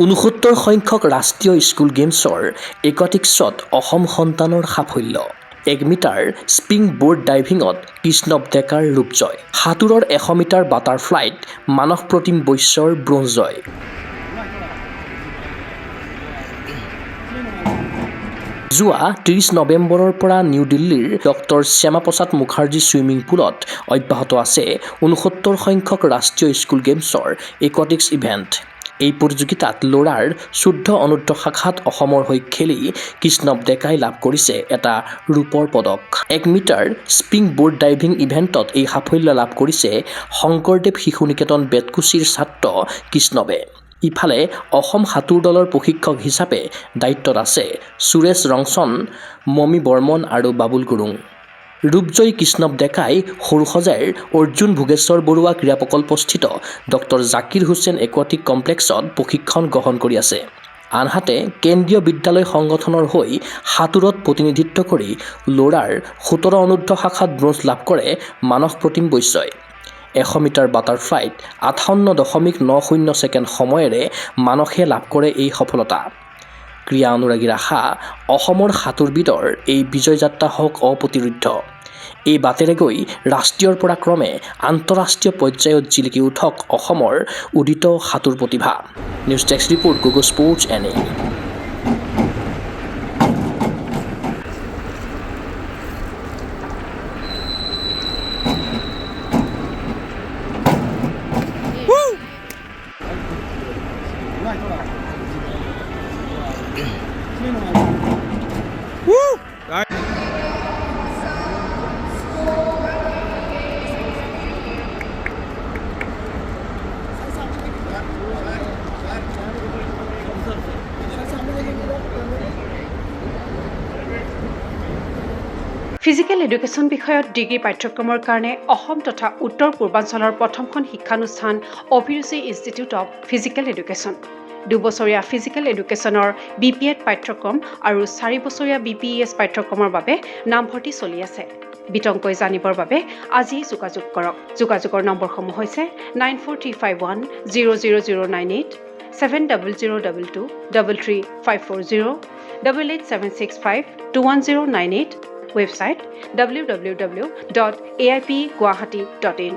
৬৯ সংখ্যক ৰাষ্ট্ৰীয় স্কুল গেমছৰ একটিক্সত অসম সন্তানৰ সাফল্য। ১ মিটাৰ স্প্ৰিং বোৰ্ড ডাইভিঙত কৃষ্ণৱ ডেকাৰ ৰূপজয়। সাঁতোৰৰ ১০০ মিটাৰ বাটাৰফ্লাইত মানস প্ৰতিম বৈশ্যৰ ব্ৰঞ্জ জয়। যোৱা ৩০ নৱেম্বৰৰ পৰা নিউ দিল্লীৰ ডক্টৰ শ্যামাপ্ৰসাদ মুখাৰ্জী ছুইমিং পুলত অব্যাহত আছে ৬৯ সংখ্যক ৰাষ্ট্ৰীয় স্কুল গেমছৰ একটিক্স ইভেণ্ট। এই প্ৰতিযোগিতাত ল'ৰাৰ ১৪ অনুৰ্ধ শাখাত অসমৰ হৈ খেলি কৃষ্ণৱ ডেকাই লাভ কৰিছে এটা ৰূপৰ পদক। ১ মিটাৰ স্প্ৰিং বোৰ্ড ডাইভিং ইভেণ্টত এই সাফল্য লাভ কৰিছে শংকৰদেৱ শিশু নিকেতন বেতকুছিৰ ছাত্ৰ কৃষ্ণৱে। ইফালে অসম সাঁতোৰ দলৰ প্ৰশিক্ষক হিচাপে দায়িত্বত আছে সুৰেশ ৰংচন, মমী বৰ্মন আৰু বাবুল গুৰুং। ৰূপজয়ী কৃষ্ণৱ ডেকাই সৰুসজাইৰ অৰ্জুন ভোগেশ্বৰ বৰুৱা ক্ৰীড়া প্ৰকল্পস্থিত ডক্টৰ জাকিৰ হুছেইন একুৱাটিক কমপ্লেক্সত প্ৰশিক্ষণ গ্ৰহণ কৰি আছে। আনহাতে কেন্দ্ৰীয় বিদ্যালয় সংগঠনৰ হৈ সাঁতোৰত প্ৰতিনিধিত্ব কৰি ল'ৰাৰ ১৭ অনুৰ্ধ শাখাত ব্ৰঞ্জ লাভ কৰে মানস প্ৰতিম বৈশ্যই। ১০০ মিটাৰ বাটাৰফ্লাইত ৫৮.৯০ ছেকেণ্ড সময়েৰে মানসে লাভ কৰে এই সফলতা। ক্ৰীড়া অনুৰাগীৰ আশা অসমৰ সাঁতোৰবিদৰ এই বিজয় যাত্ৰা হওক অপ্ৰতিৰোধ্য। এই বাটেৰে গৈ ৰাষ্ট্ৰীয়ৰ পৰা ক্ৰমে আন্তঃৰাষ্ট্ৰীয় পৰ্যায়ত জিলিকি উঠক অসমৰ উদিত সাঁতোৰ প্ৰতিভা। News desk report Google sports NA। Physical education বিষয়ত ডিগ্ৰী পাঠ্যক্ৰমৰ কাৰণে অসম তথা উত্তৰ পূৰ্বাঞ্চলৰ প্ৰথমখন শিক্ষানুষ্ঠান অভিৰুচি ইনষ্টিটিউট অৱ ফিজিকেল এডুকেশ্যন। ২ বছৰীয়া ফিজিকেল এডুকেশ্যনৰ BPEd পাঠ্যক্ৰম আৰু 4 বছৰীয়া BPES পাঠ্যক্ৰমৰ বাবে নামভৰ্তি চলি আছে। বিতংকৈ জানিবৰ বাবে আজিয়েই যোগাযোগ কৰক। যোগাযোগৰ নম্বৰসমূহ হৈছে 9435100098, 7002233540, 88765210998, ৱেবছাইট www.aipguwahati.in।